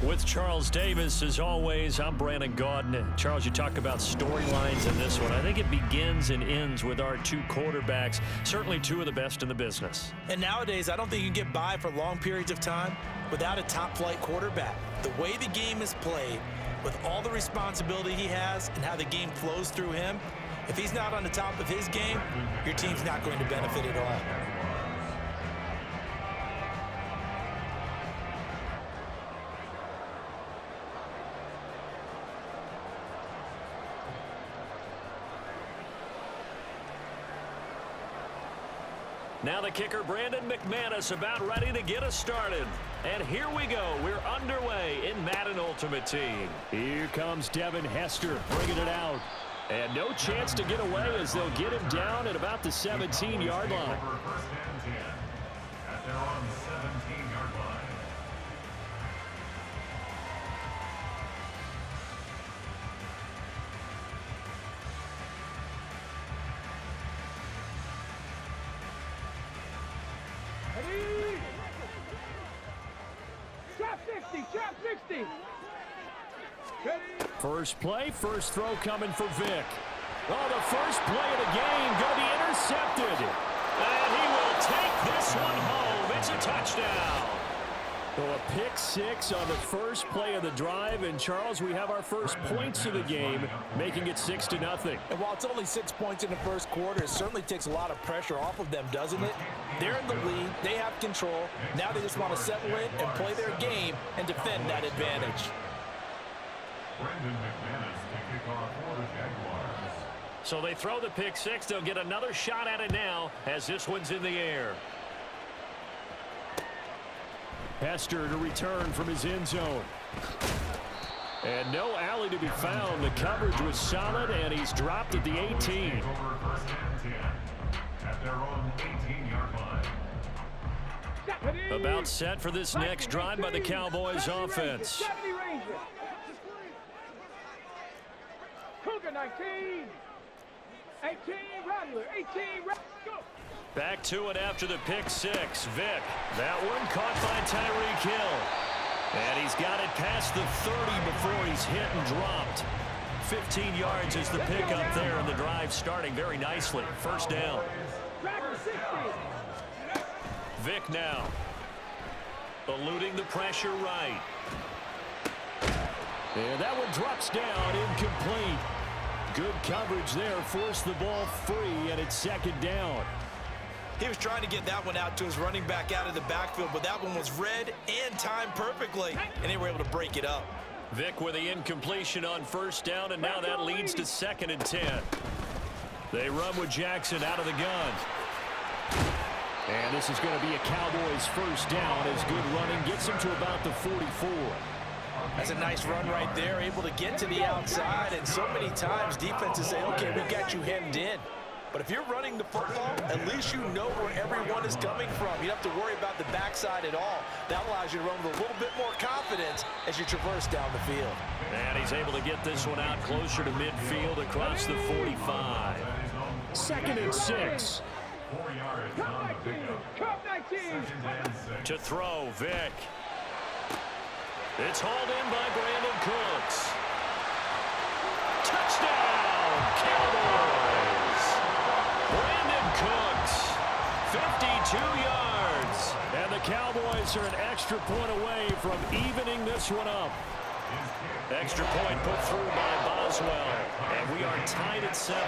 With Charles Davis, as always, I'm Brandon Gaudin. Charles, you talk about storylines in this one. I think it begins and ends with our two quarterbacks, certainly two of the best in the business. And nowadays, I don't think you can get by for long periods of time without a top-flight quarterback. The way the game is played, with all the responsibility he has and how the game flows through him, if he's not on the top of his game, your team's not going to benefit at all. Now the kicker, Brandon McManus, about ready to get us started. And here we go. We're underway in Madden Ultimate Team. Here comes Devin Hester bringing it out. And no chance to get away as they'll get him down at about the 17-yard line. First and 10 at their own 17-yard line. Trap 60. First play, first throw coming for Vic. Oh, the first play of the game going to be intercepted. And he will take this one home. It's a touchdown. So a pick six on the first play of the drive. And, Charles, we have our first points of the game, making it 6-0. And while it's only 6 points in the first quarter, it certainly takes a lot of pressure off of them, doesn't it? They're in the lead. They have control. Now they just want to settle in and play their game and defend that advantage. Brandon McManus to kick off for the Jaguars. So they throw the pick six. They'll get another shot at it now as this one's in the air. Hester to return from his end zone. And no alley to be found. The coverage was solid, and he's dropped at the 18. Over first and 10 at their own 18-yard line. About set for this next drive by the Cowboys offense. Cougar 19. 18 Rattler. 18 Rattler. Go. Back to it after the pick six. Vic. That one caught by Tyreek Hill. And he's got it past the 30 before he's hit and dropped. 15 yards is the pickup there, and the drive starting very nicely. First down. Vic now. Eluding the pressure right. And that one drops down, incomplete. Good coverage there, forced the ball free, and it's second down. He was trying to get that one out to his running back out of the backfield, but that one was read and timed perfectly, and they were able to break it up. Vic with the incompletion on first down, and now that leads to 2nd and 10. They run with Jackson out of the gun. And this is going to be a Cowboys first down as good running gets him to about the 44. That's a nice run right there, able to get to the outside, and so many times defenses say, okay, we got you hemmed in. But if you're running the football, at least you know where everyone is coming from. You don't have to worry about the backside at all. That allows you to run with a little bit more confidence as you traverse down the field. And he's able to get this one out closer to midfield across the 45. 2nd and 6. 4 yards on the pickup. Cup 19. To throw, Vic. It's hauled in by Brandon Cooks. Touchdown, Cowboys! Brandon Cooks, 52 yards. And the Cowboys are an extra point away from evening this one up. Extra point put through by Boswell. And we are tied at 7.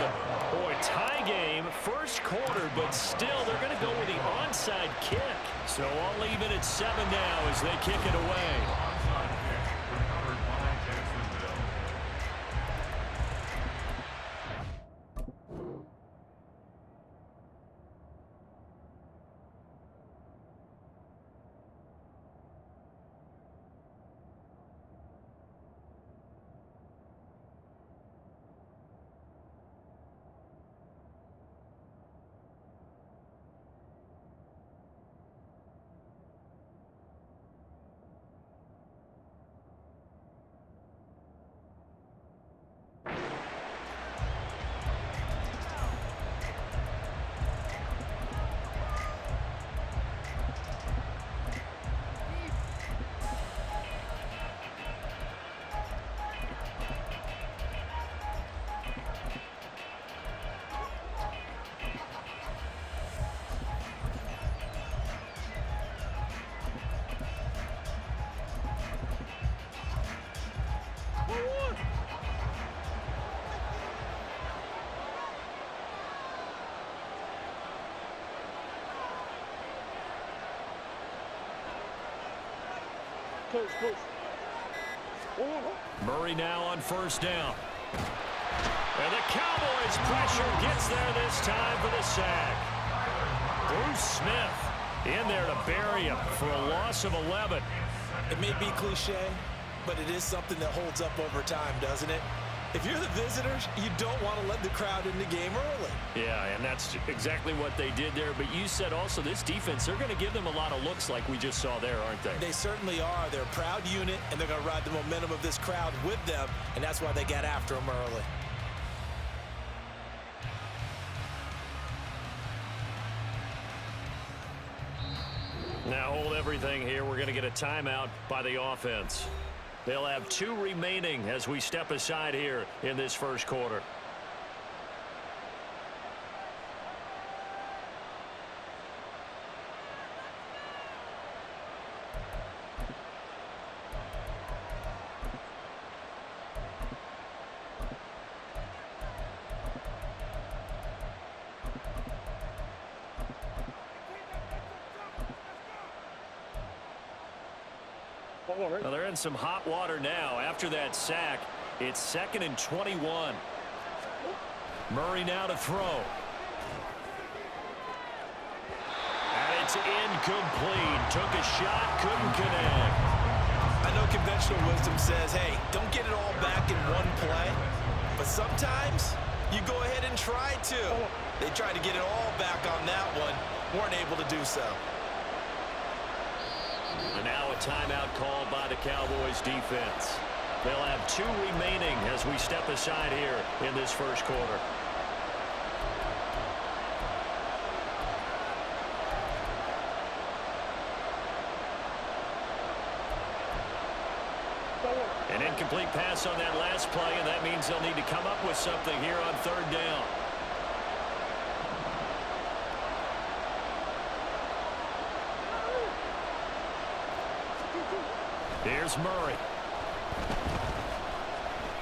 Boy, tie game, first quarter, but still they're going to go with the onside kick. So all even at 7 now as they kick it away. Recovered by Jacksonville. Murray now on first down. And the Cowboys pressure gets there this time for the sack. Bruce Smith in there to bury him for a loss of 11. It may be cliche, but it is something that holds up over time, doesn't it? If you're the visitors, you don't want to let the crowd in the game early. Yeah, and that's exactly what they did there. But you said also this defense, they're going to give them a lot of looks like we just saw there, aren't they? They certainly are. They're a proud unit, and they're going to ride the momentum of this crowd with them, and that's why they got after them early. Now hold everything here. We're going to get a timeout by the offense. They'll have 2 remaining as we step aside here in this first quarter. Well, they're in some hot water now. After that sack, it's 2nd and 21. Murray now to throw. And it's incomplete. Took a shot, couldn't connect. I know conventional wisdom says, hey, don't get it all back in one play. But sometimes you go ahead and try to. They tried to get it all back on that one. Weren't able to do so. And now a timeout called by the Cowboys defense. They'll have 2 remaining as we step aside here in this first quarter. An incomplete pass on that last play, and that means they'll need to come up with something here on 3rd down. Here's Murray.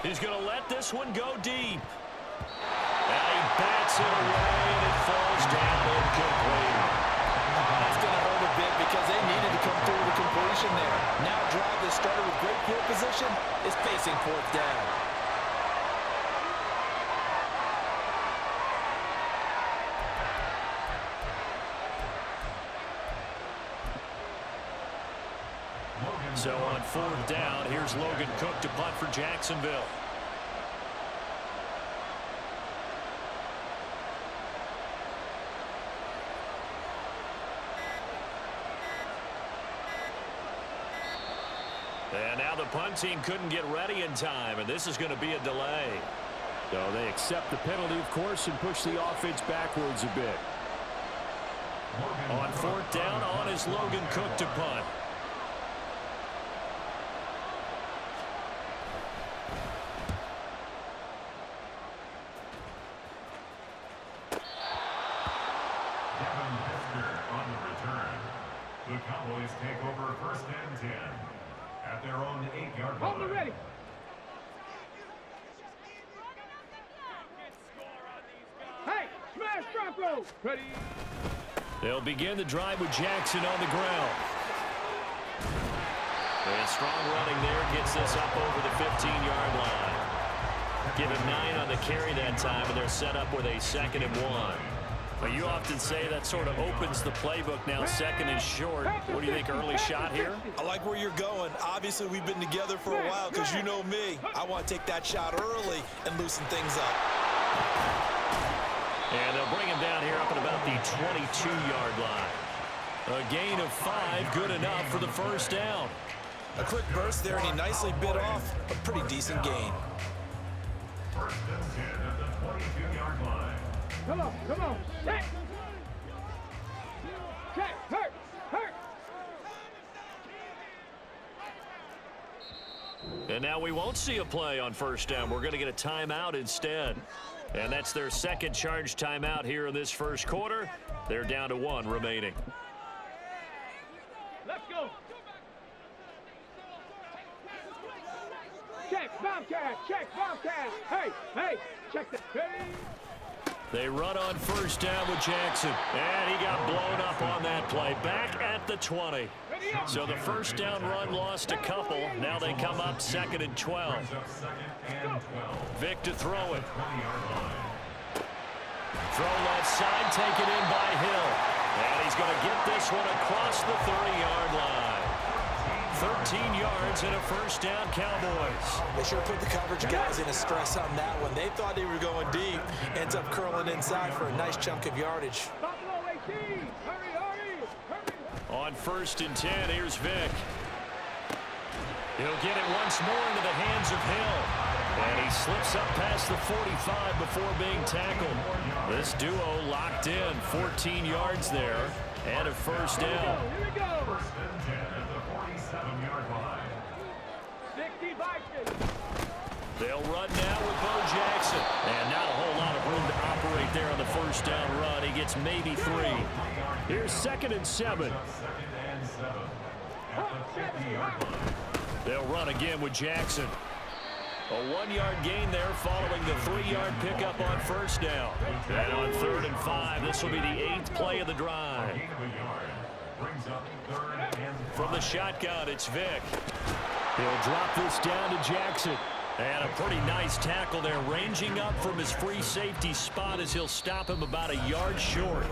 He's going to let this one go deep. And he bats it away, and it falls down incomplete. That's going to hurt a bit because they needed to come through with a completion there. Now a drive that started with great field position is facing 4th down. So on 4th down, here's Logan Cook to punt for Jacksonville. And now the punt team couldn't get ready in time, and this is going to be a delay. So they accept the penalty, of course, and push the offense backwards a bit. On 4th down, on is Logan Cook to punt. The Cowboys take over 1st and 10 at their own 8-yard line. Hold it ready. Hey, smash Bronco. Ready. They'll begin the drive with Jackson on the ground. And strong running there gets this up over the 15-yard line. Give him 9 on the carry that time, and they're set up with a 2nd and 1. But you often say that sort of opens the playbook now, 2nd and short. What do you think, early shot here? I like where you're going. Obviously, we've been together for a while because you know me. I want to take that shot early and loosen things up. And they'll bring him down here up at about the 22-yard line. A gain of 5, good enough for the 1st down. A quick burst there, and he nicely bit off a pretty decent gain. 1st and 10 at the 22-yard line. Come on. Check. Hurt. And now we won't see a play on 1st down. We're going to get a timeout instead. And that's their 2nd charge timeout here in this first quarter. They're down to 1 remaining. Let's go. Check, Bobcat. Hey, check that. Hey. They run on 1st down with Jackson. And he got blown up on that play. Back at at the 20. So the first down run lost a couple. Now they come up 2nd and 12. Vic to throw it. Throw left side, taken in by Hill. And he's going to get this one across the 30-yard line. 13 yards and a first down, Cowboys. They sure put the coverage guys in a stress on that one. They thought they were going deep. Ends up curling inside for a nice chunk of yardage. On 1st and 10, here's Vic. He'll get it once more into the hands of Hill. And he slips up past the 45 before being tackled. This duo locked in, 14 yards there, and a first down. Here we go. First and 10 at the 47-yard line. 60 Vikings. They'll run now with Bo Jackson. And not a whole lot of room to operate there on the first down run. He gets maybe 3. Here's 2nd and 7. 2nd and 7 at the 50-yard line. They'll run again with Jackson. A 1-yard gain there following the 3-yard pickup on first down. And on 3rd and 5, this will be the 8th play of the drive. Brings up 3rd and 5. From the shotgun, it's Vic. He'll drop this down to Jackson. And a pretty nice tackle there, ranging up from his free safety spot as he'll stop him about a yard short.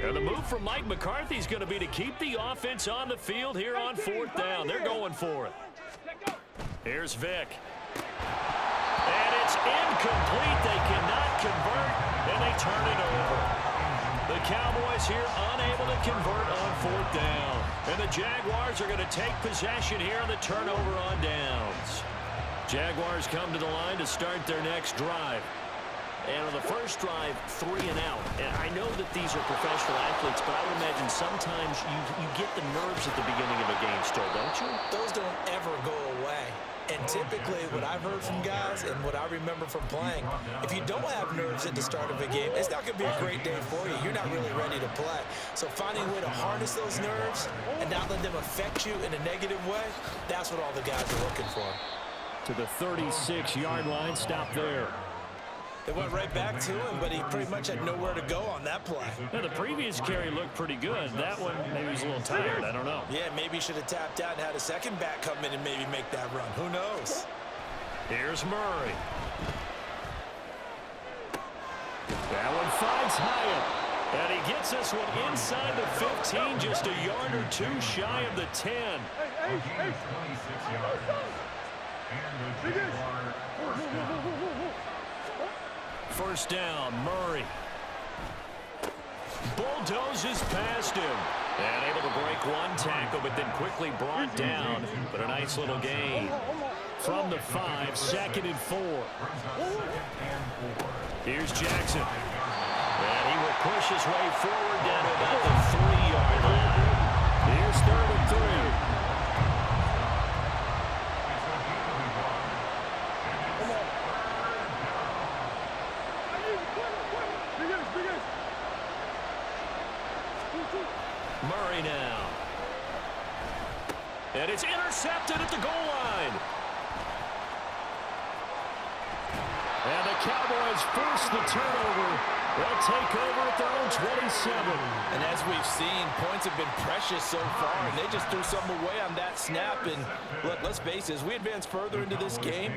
And the move from Mike McCarthy is going to be to keep the offense on the field here on 4th down. They're going for it. Here's Vic. And it's incomplete. They cannot convert, and they turn it over. The Cowboys here unable to convert on 4th down. And the Jaguars are going to take possession here on the turnover on downs. Jaguars come to the line to start their next drive. And on the first drive, 3 and out. And I know that these are professional athletes, but I would imagine sometimes you get the nerves at the beginning of a game still, don't you? Those don't ever go away. And typically, what I've heard from guys and what I remember from playing, if you don't have nerves at the start of a game, it's not going to be a great day for you. You're not really ready to play. So finding a way to harness those nerves and not let them affect you in a negative way, that's what all the guys are looking for. To the 36-yard line, stop there. They went right back to him, but he pretty much had nowhere to go on that play. Now, the previous carry looked pretty good. That one, maybe he's a little tired. I don't know. Yeah, maybe he should have tapped out and had a second back come in and maybe make that run. Who knows? Here's Murray. That one finds Hyatt. And he gets this one inside the 15, just a yard or 2 shy of the 10. 26 yards. And the Jaguar first down. First down, Murray. Bulldozes past him. And able to break one tackle, but then quickly brought down. But a nice little gain. From the 5, 2nd and 4. Here's Jackson. And he will push his way forward down to about the 3-yard line. Here's 3rd and 3. Murray now. And it's intercepted at the goal line. And the Cowboys force the turnover. They'll take over at their own 27. And as we've seen, points have been precious so far, and they just threw some away on that snap. And look, let's face it, as we advance further into this game,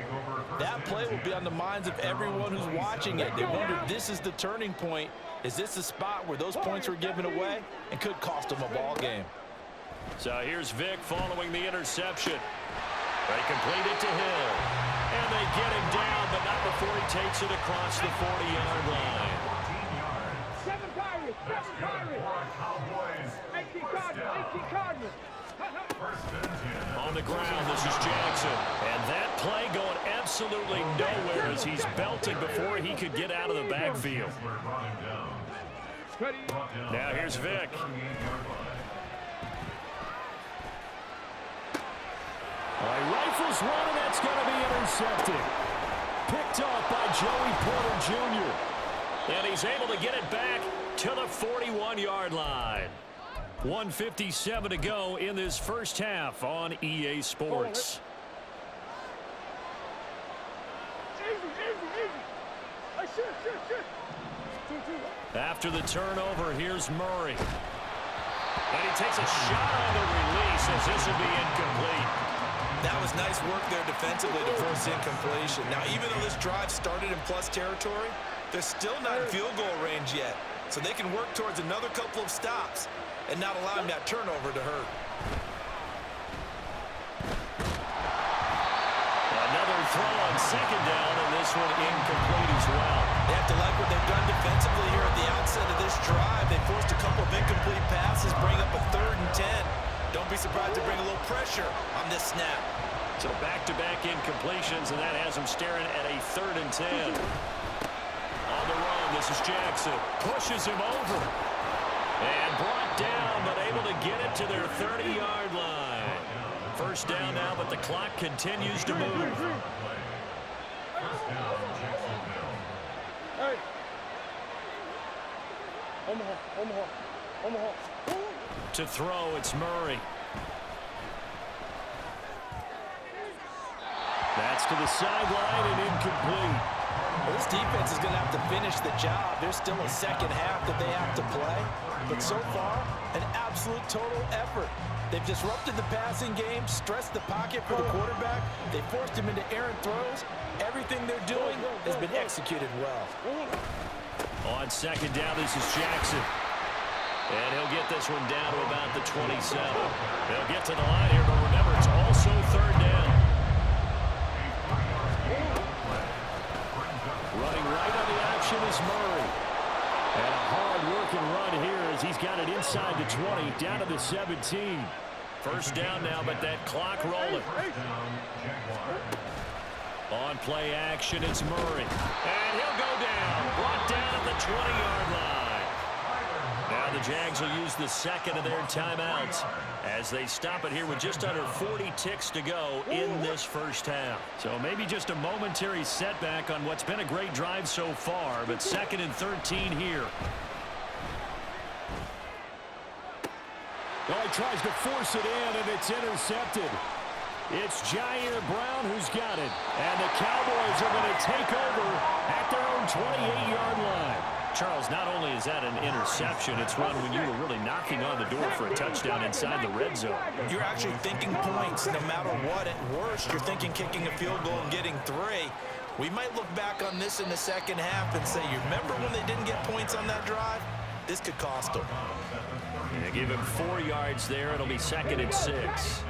that play will be on the minds of everyone who's watching it. They wonder, this is the turning point. Is this the spot where those points were given away and could cost them a ball game? So here's Vic following the interception. They complete it to Hill. And they get him down, but not before he takes it across the 40-yard line. 7 Pirates, 7 Pirates. 18 Cardinals, 18 Cardinals. On the ground, this is Jackson. And that play going absolutely nowhere as he's belted before he could get out of the backfield. Now here's Vic. Rifles one, and that's going to be intercepted. Picked off by Joey Porter Jr. And he's able to get it back to the 41-yard line. 1:57 to go in this first half on EA Sports. After the turnover, here's Murray. And he takes a shot on the release as this will be incomplete. That was nice work there defensively to force incompletion. Now, even though this drive started in plus territory, they're still not in field goal range yet. So they can work towards another couple of stops and not allowing that turnover to hurt. Another throw on second down, and this one incomplete as well. They have to like what they've done defensively here at the outset of this drive. They forced a couple of incomplete passes, bring up a 3rd and 10. Don't be surprised to bring a little pressure on this snap. So back-to-back incompletions, and that has them staring at a 3rd and 10. On the run, this is Jackson. Pushes him over. And brought down, but able to get it to their 30-yard line. First down now, but the clock continues to move. Hey. Omaha. To throw, it's Murray. That's to the sideline and incomplete. Well, this defense is going to have to finish the job. There's still a second half that they have to play. But so far, an absolute total effort. They've disrupted the passing game, stressed the pocket for the quarterback. They forced him into errant throws. Everything they're doing has been executed well. On second down, this is Jackson. And he'll get this one down to about the 27. They'll get to the line here, but remember, it's also 3rd down. Running right on the action is Murray. And a hard-working run here as he's got it inside the 20, down to the 17. First down now, but that clock rolling. On play action, it's Murray. And he'll go down. Brought down at the 20-yard line. Now the Jags will use the second of their timeouts as they stop it here with just under 40 ticks to go in this first half. So maybe just a momentary setback on what's been a great drive so far, but 2nd and 13 here. Well, he tries to force it in, and it's intercepted. It's Jair Brown who's got it. And the Cowboys are going to take over at their own 28-yard line. Charles, not only is that an interception, it's one when you were really knocking on the door for a touchdown inside the red zone. You're actually thinking points no matter what. At worst, you're thinking kicking a field goal and getting 3. We might look back on this in the second half and say, you remember when they didn't get points on that drive? This could cost them. And they give him 4 yards there. It'll be 2nd and 6.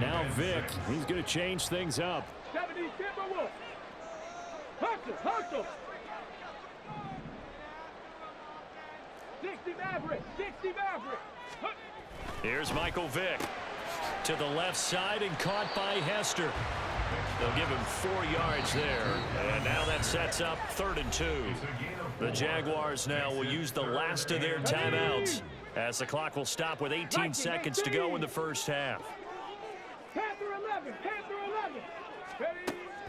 Now Vic, he's going to change things up. 70 Timberwolves. Hustle. 60 Maverick. Here's Michael Vick to the left side and caught by Hester. They'll give him 4 yards there. And now that sets up 3rd and 2. The Jaguars now will use the last of their timeouts as the clock will stop with 18 seconds to go in the first half. Panther 11. Ready?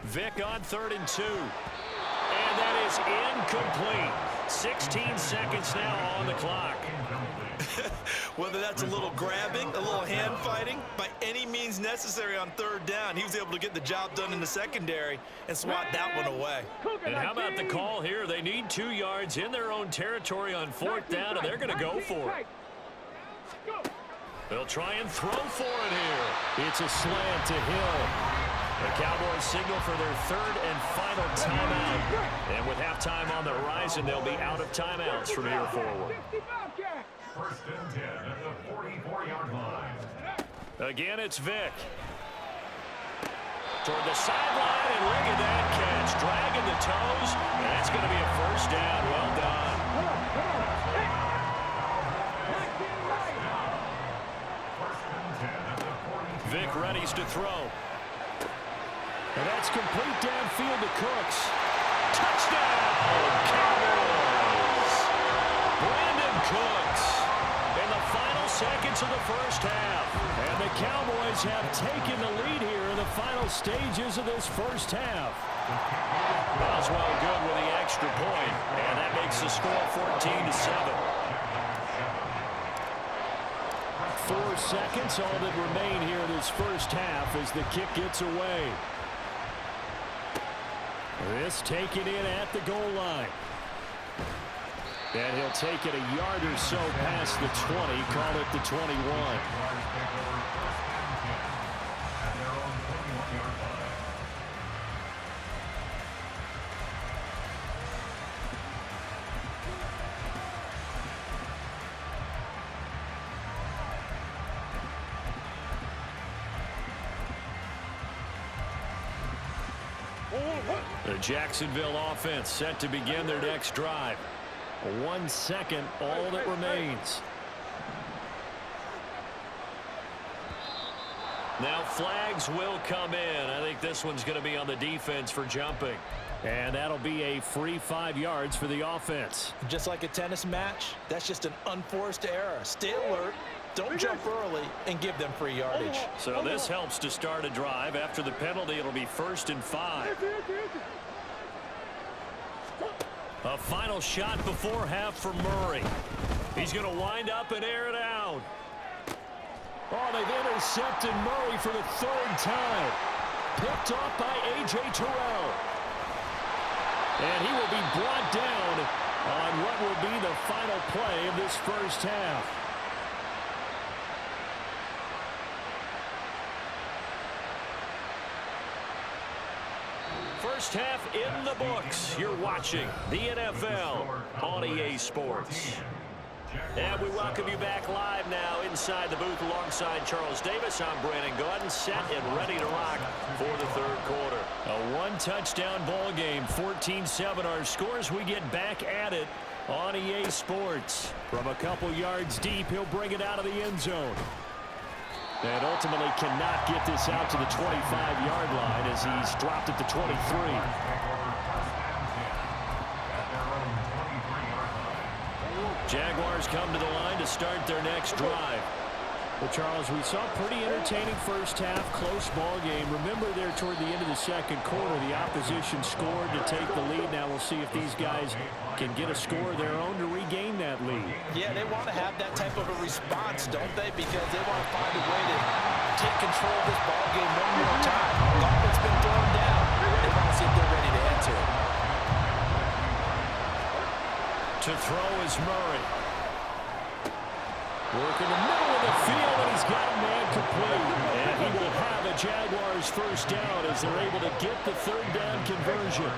Vick on 3rd and 2. And that is incomplete. 16 seconds now on the clock. Whether that's a little grabbing, a little hand fighting, by any means necessary on 3rd down, he was able to get the job done in the secondary and swat that one away. And how about the call here? They need 2 yards in their own territory on 4th down, and they're going to go for it. They'll try and throw for it here. It's a slant to Hill. The Cowboys signal for their 3rd and final timeout. And with halftime on the horizon, they'll be out of timeouts from here forward. 1st and 10 at the 44-yard line. Again, it's Vick. Toward the sideline, and look at that catch. Dragging the toes, and that's going to be a 1st down. Well done. Vick readies to throw. And that's complete downfield to Cooks. Touchdown, Cowboys! Brandon Cooks in the final seconds of the first half. And the Cowboys have taken the lead here in the final stages of this first half. Boswell good with the extra point, and that makes the score 14-7. 4 seconds, all that remain here in this first half as the kick gets away. This taken in at the goal line. And he'll take it a yard or so past the 20, call it the 21. The Jacksonville offense set to begin their next drive. 1 second, all that remains. Now flags will come in. I think this one's going to be on the defense for jumping. And that'll be a free 5 yards for the offense. Just like a tennis match, that's just an unforced error. Stay alert, don't jump early, and give them free yardage. So this helps to start a drive. After the penalty, it'll be 1st and 5. A final shot before half for Murray. He's going to wind up and air it out. Oh, they've intercepted Murray for the 3rd time. Picked off by A.J. Terrell. And he will be brought down on what will be the final play of this first half. First half in the books. You're watching the NFL on EA Sports. And we welcome you back live now inside the booth alongside Charles Davis. I'm Brandon Gaudin, set and ready to rock for the 3rd quarter. A 1-touchdown ball game, 14-7 our scores. We get back at it on EA Sports. From a couple yards deep, he'll bring it out of the end zone. And ultimately cannot get this out to the 25-yard line as he's dropped at the 23. Jaguars come to the line to start their next drive. Well, Charles, we saw a pretty entertaining first half, close ball game. Remember there toward the end of the 2nd quarter, the opposition scored to take the lead. Now we'll see if these guys can get a score of their own to regain that lead. Yeah, they want to have that type of a response, don't they? Because they want to find a way to take control of this ball game one more time. Gauntlet's been thrown down. They want to see if they're ready to answer it. To throw is Murray. Work in the middle of the field, and he's got a man complete. And he will have a Jaguars first down as they're able to get the 3rd down conversion.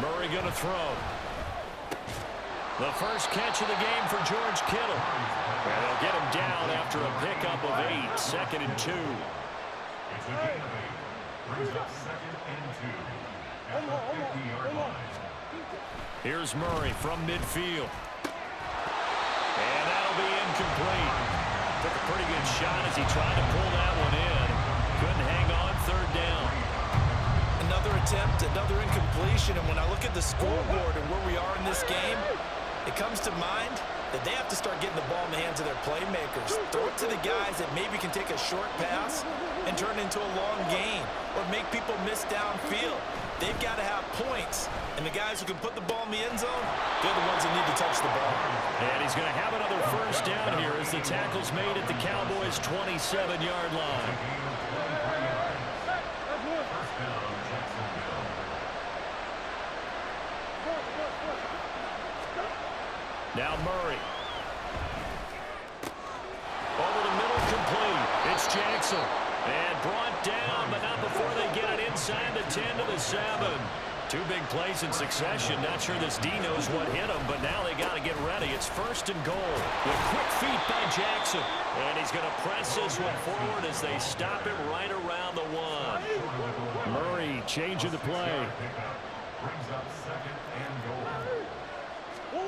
Murray going to throw. The first catch of the game for George Kittle. And they'll get him down after a pickup of 8, 2nd and 2. It's a gain of 8. Brings up 2nd and 2 at the 50-yard line. Here's Murray from midfield. And that'll be incomplete. Took a pretty good shot as he tried to pull that one in. Couldn't hang on, 3rd down. Another attempt, another incompletion. And when I look at the scoreboard and where we are in this game, it comes to mind that they have to start getting the ball in the hands of their playmakers. Throw it to the guys that maybe can take a short pass and turn it into a long gain or make people miss downfield. They've got to have points. And the guys who can put the ball in the end zone, they're the ones that need to touch the ball. And he's going to have another first down here as the tackle's made at the Cowboys' 27-yard line. Now Murray. Over the middle, complete. It's Jackson. And brought down, but not before they get it inside the 10 to the 7. 2 big plays in succession. Not sure this D knows what hit him, but now they got to get ready. It's 1st and goal with quick feet by Jackson. And he's going to press this one forward as they stop him right around the 1. Murray changing the play. Brings up 2nd and goal.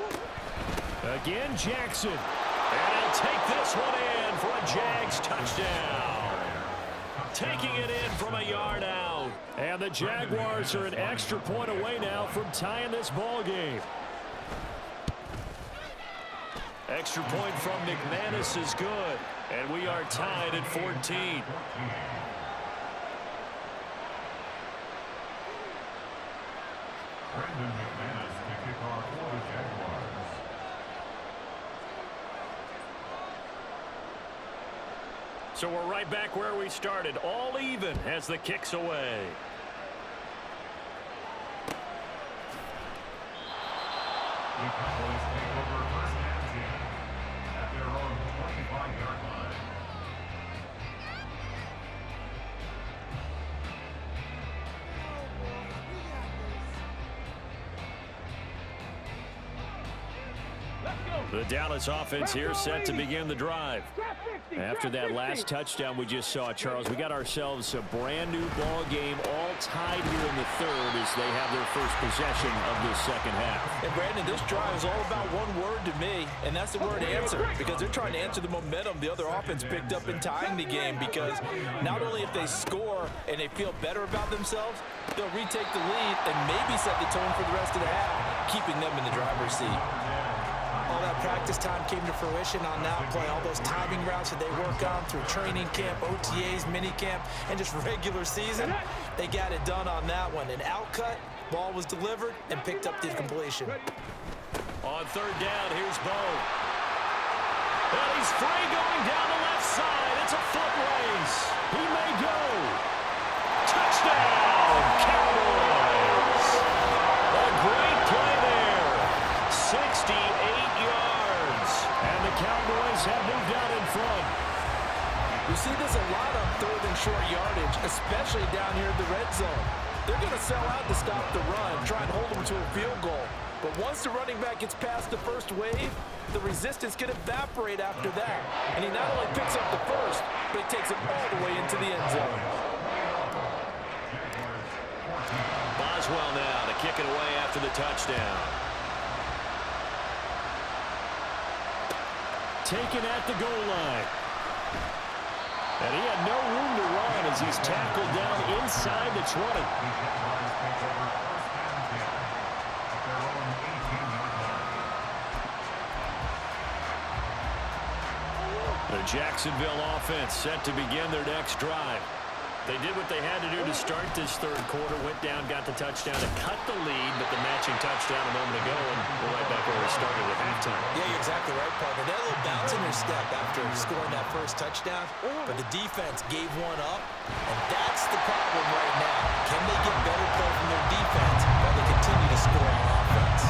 Again, Jackson. And he'll take this one in for a Jags touchdown. Taking it in from a yard out. And the Jaguars are an extra point away now from tying this ball game. Extra point from McManus is good. And we are tied at 14. Brandon McManus to kick off for the Jaguars. So we're right back where we started. All even as the kick's away. The Cowboys take over first and 10 at their own 25-yard line. The Dallas offense here set to begin the drive. After that last touchdown we just saw, Charles, we got ourselves a brand new ball game, all tied here in the third as they have their first possession of this second half. And Brandon, this drive is all about one word to me, and that's the word answer, because they're trying to answer the momentum the other offense picked up in tying the game, because not only if they score and they feel better about themselves, they'll retake the lead and maybe set the tone for the rest of the half, keeping them in the driver's seat. All that practice time came to fruition on that play. All those timing routes that they work on through training camp, OTAs, mini camp, and just regular season, they got it done on that one. An outcut, ball was delivered, and picked up the completion. On third down, here's Bo. And he's free going down the left side. It's a foot race. He may go. Touchdown, Cowboys. A great play there. 68 yards. And the Cowboys have moved out in front. We see this a lot on third and short yardage, especially down here in the red zone. They're going to sell out to stop the run, try and hold them to a field goal. But once the running back gets past the first wave, the resistance can evaporate after that. And he not only picks up the first, but he takes it all the way into the end zone. Boswell now to kick it away after the touchdown. Taken at the goal line. And he had no room to run as he's tackled down inside the 20. The Jacksonville offense set to begin their next drive. They did what they had to do to start this third quarter, went down, got the touchdown, and cut the lead, but the matching touchdown a moment ago, and we're right back where we started at halftime. Yeah, you're exactly right, partner. They had a little bounce in their step after scoring that first touchdown, but the defense gave one up, and that's the problem right now. Can they get better play from their defense while they continue to score on offense?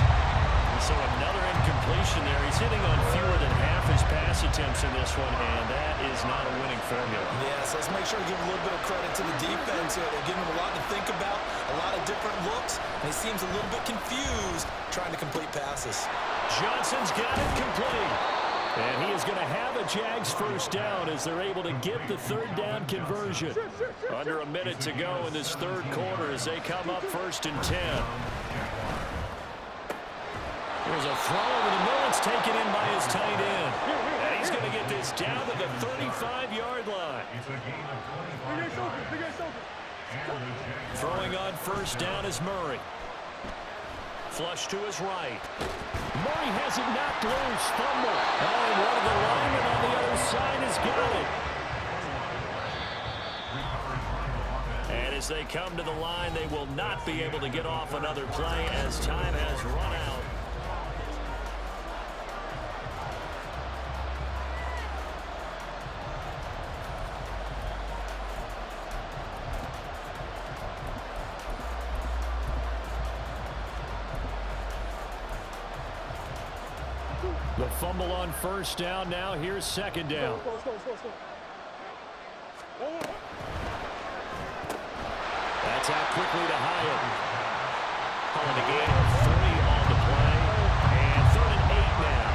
So another incompletion there. He's hitting on fewer than half his pass attempts in this one, and that is not a winning formula. Yes, let's make sure to give a little bit of credit to the defense here. They're giving him a lot to think about, a lot of different looks, and he seems a little bit confused trying to complete passes. Johnson's got it complete. And he is going to have a Jags first down as they're able to get the third down conversion. Under a minute to go in this third quarter as they come up first and 10. There's a throw over the middle. It's taken in by his tight end. And he's going to get this down to the 35-yard line. Throwing on first down is Murray. Flush to his right. Murray has it knocked loose. Fumble. Oh, and one of the linemen on the other side has got it. And as they come to the line, they will not be able to get off another play as time has run out. The fumble on first down. Now here's second down. That's out quickly to Hyatt. Calling a gain of 3 on the play. And 3rd and 8 now.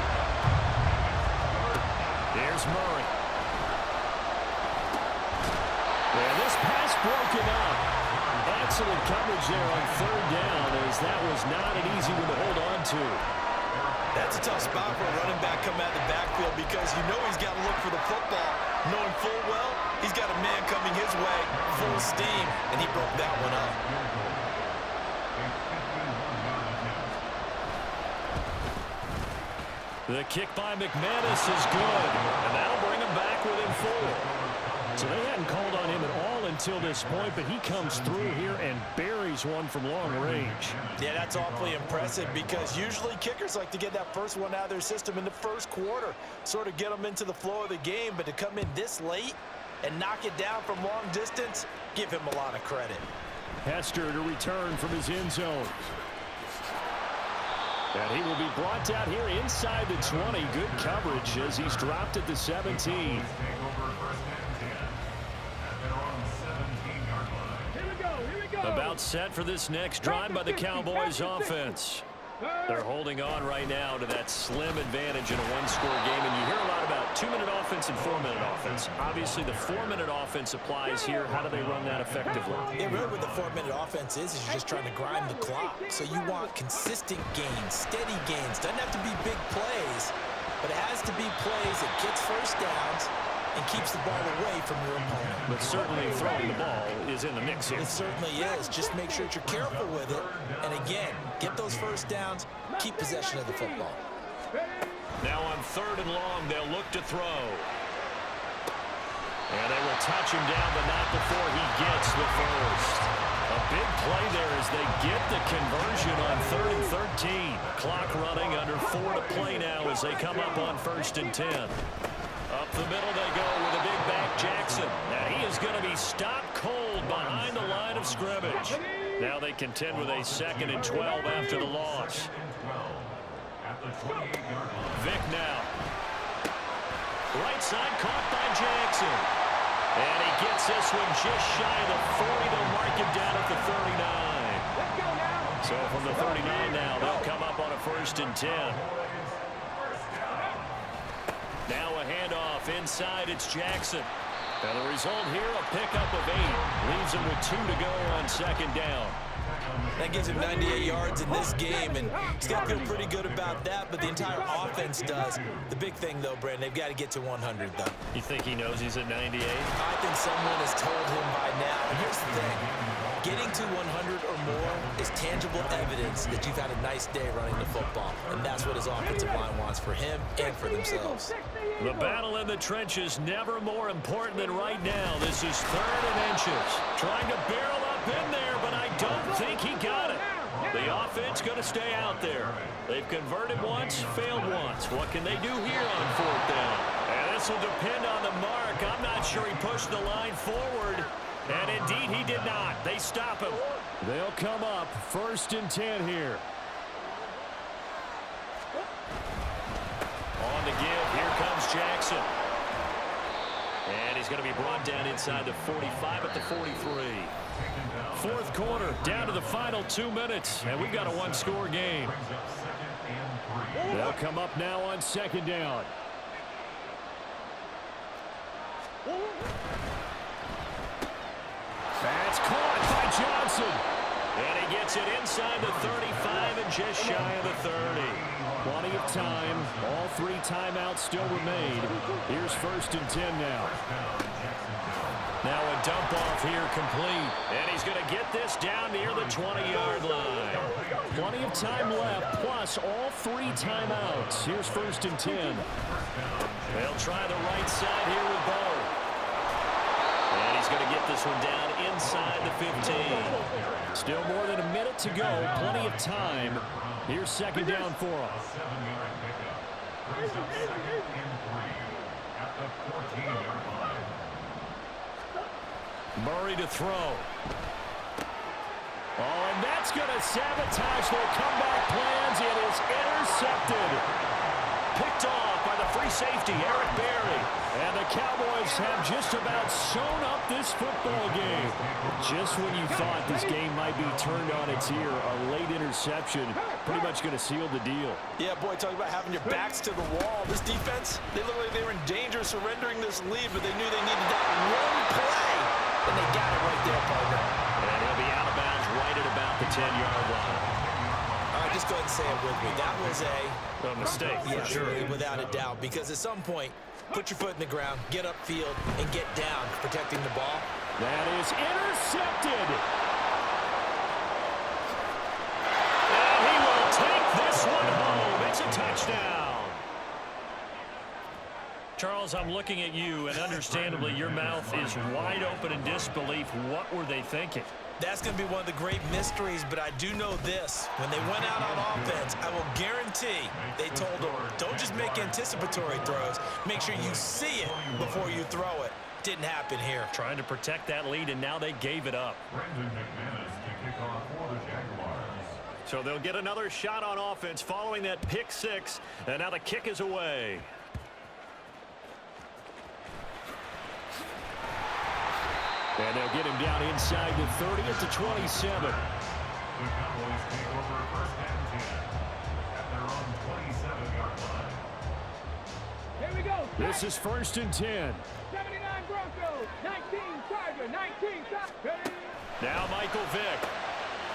There's Murray. And this pass broken up. Excellent coverage there on third down as that was not an easy one to hold on to. That's a tough spot for a running back coming out of the backfield because you know he's got to look for the football, knowing full well he's got a man coming his way, full steam, and he broke that one up. The kick by McManus is good, and that'll bring him back within 4. So they hadn't called on him at all until this point, but he comes through here and buries one from long range. Yeah, that's awfully impressive because usually kickers like to get that first one out of their system in the first quarter, sort of get them into the flow of the game, but to come in this late and knock it down from long distance, give him a lot of credit. Hester to return from his end zone. And he will be brought down here inside the 20. Good coverage as he's dropped at the 17. About set for this next drive by the Cowboys offense. They're holding on right now to that slim advantage in a one-score game. And you hear a lot about 2-minute offense and 4-minute offense. Obviously, the 4-minute offense applies here. How do they run that effectively? Yeah, really what the 4-minute offense is you're just trying to grind the clock. So you want consistent gains, steady gains. Doesn't have to be big plays, but it has to be plays that gets first downs and keeps the ball away from your opponent. But certainly throwing the ball is in the mix here. It certainly is. Just make sure that you're careful with it. And again, get those first downs, keep possession of the football. Now on 3rd and long, they'll look to throw. And they will touch him down, but not before he gets the first. A big play there as they get the conversion on 3rd and 13. Clock running under 4 to play now as they come up on 1st and 10. Up the middle they go with a big back Jackson. Now he is going to be stopped cold behind the line of scrimmage. Now they contend with a 2nd and 12 after the loss. Vick now. Right side caught by Jackson. And he gets this one just shy of the 40. They'll mark him down at the 39. So from the 39 now, they'll come up on a 1st and 10. Now a handoff inside. It's Jackson. And the result here, a pickup of 8. Leaves him with 2 to go on 2nd down. That gives him 98 yards in this game, and he's got to feel pretty good about that, but the entire offense does. The big thing, though, Brandon, they've got to get to 100, though. You think he knows he's at 98? I think someone has told him by now. And here's the thing. Getting to 100 or more is tangible evidence that you've had a nice day running the football, and that's what his offensive line wants for him and for themselves. The battle in the trenches never more important than right now. This is 3rd and inches. Trying to barrel up in there, but I don't think he got it. The offense going to stay out there. They've converted once, failed once. What can they do here on 4th down? And this will depend on the mark. I'm not sure he pushed the line forward. And indeed he did not. They stop him. They'll come up 1st and 10 here. On the give, here comes Jackson. And he's going to be brought down inside the 45 at the 43. 4th quarter, down to the final 2 minutes. And we've got a one-score game. They'll come up now on 2nd down. That's caught by Johnson. And he gets it inside the 35 and just shy of the 30. Plenty of time. All 3 timeouts still remain. Here's 1st and 10 now. Now a dump off here complete. And he's going to get this down near the 20-yard line. Plenty of time left, plus all 3 timeouts. Here's 1st and 10. They'll try the right side here with Bo. And he's going to get this one down inside the 15. Still more than a minute to go. Plenty of time. Here's 2nd down for him. Murray to throw. Oh, and that's going to sabotage their comeback plans. It is intercepted. Picked off by the free safety, Eric Berry. And the Cowboys have just about sewn up this football game. Just when you thought this game might be turned on its ear, a late interception pretty much going to seal the deal. Yeah, boy, talk about having your backs to the wall. This defense, they looked like they were in danger of surrendering this lead, but they knew they needed that one play. And they got it right there, partner. And he'll be out of bounds right at about the 10-yard line. All right, just go ahead and say it with me. That was a mistake, for sure. Without a doubt, because at some point, put your foot in the ground, get upfield, and get down, protecting the ball. That is intercepted. And he will take this one home. It's a touchdown. Charles, I'm looking at you, and understandably, your mouth is wide open in disbelief. What were they thinking? That's going to be one of the great mysteries, but I do know this. When they went out on offense, I will guarantee they told them, don't just make anticipatory throws. Make sure you see it before you throw it. Didn't happen here. Trying to protect that lead, and now they gave it up. So they'll get another shot on offense following that pick six, and now the kick is away. And they'll get him down inside the 30 at the 27. The Cowboys take over first and 10 at their own 27-yard line. Here we go. This is first and 10. 79 Broncos, 19 Tiger, 19 Tiger. Now Michael Vick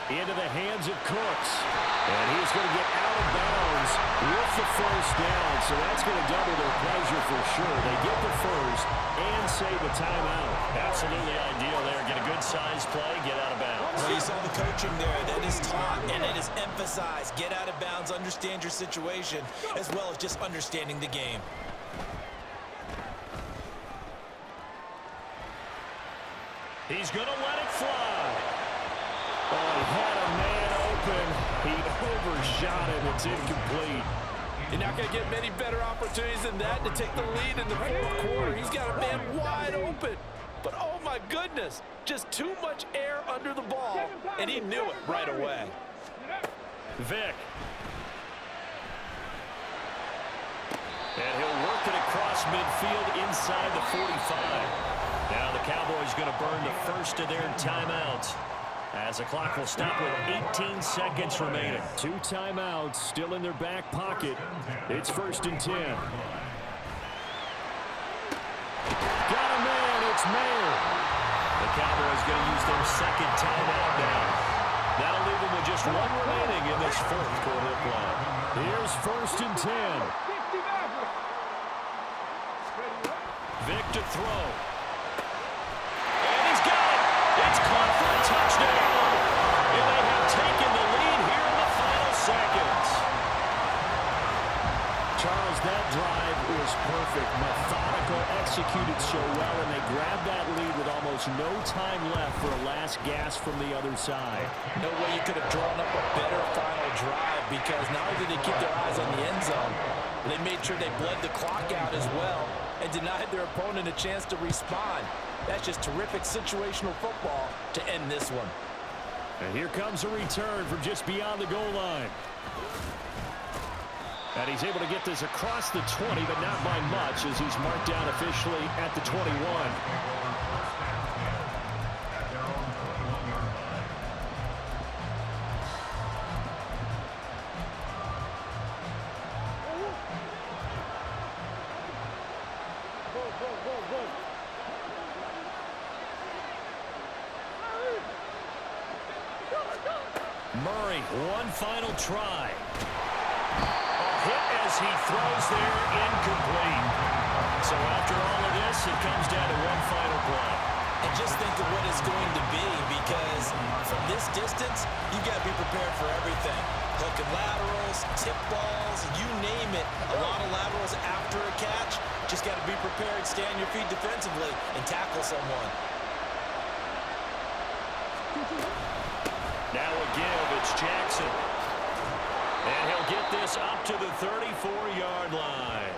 into the hands of Cooks. And he's going to get out of bounds with the first down. So that's going to double their pleasure for sure. They get the first and save a timeout. Absolutely ideal there. Get a good size play, get out of bounds. Well, you saw the coaching there. That is taught and it is emphasized. Get out of bounds, understand your situation, as well as just understanding the game. He's going to let it fly. Oh, he had a man open. He overshot it. It's incomplete. You're not going to get many better opportunities than that to take the lead in the fourth quarter. He's got a man wide open. But, oh, my goodness, just too much air under the ball, and he knew it right away. Vick. And he'll work it across midfield inside the 45. Now the Cowboys going to burn the first of their timeouts, as the clock will stop with 18 seconds remaining. 2 timeouts still in their back pocket. It's first and 10. Got a man. It's Mayer. The Cowboys going to use their second timeout now. That'll leave them with just 1 remaining in this fourth quarter play. Here's first and 10. Vick to throw. And he's got it. It's caught for a touchdown. And they have taken the lead here in the final seconds. Charles, that drive was perfect. Methodical, executed so well, and they grabbed that lead with almost no time left for a last gasp from the other side. No way you could have drawn up a better final drive, because not only did they keep their eyes on the end zone, they made sure they bled the clock out as well and denied their opponent a chance to respond. That's just terrific situational football to end this one. And here comes a return from just beyond the goal line. And he's able to get this across the 20, but not by much, as he's marked down officially at the 21. Murray, one final try. A hit as he throws there, incomplete. So after all of this, it comes down to one final play. And just think of what it's going to be, because from this distance, you've got to be prepared for everything. Hook and laterals, tip balls, you name it. A lot of laterals after a catch. Just got to be prepared, stay on your feet defensively, and tackle someone. Now a give, it's Jackson. And he'll get this up to the 34-yard line.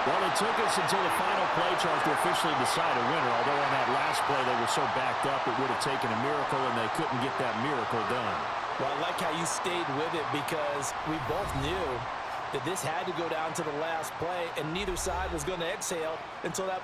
Well, it took us until the final play, Charles, to officially decide a winner. Although on that last play they were so backed up, it would have taken a miracle, and they couldn't get that miracle done. Well, I like how you stayed with it, because we both knew that this had to go down to the last play, and neither side was going to exhale until that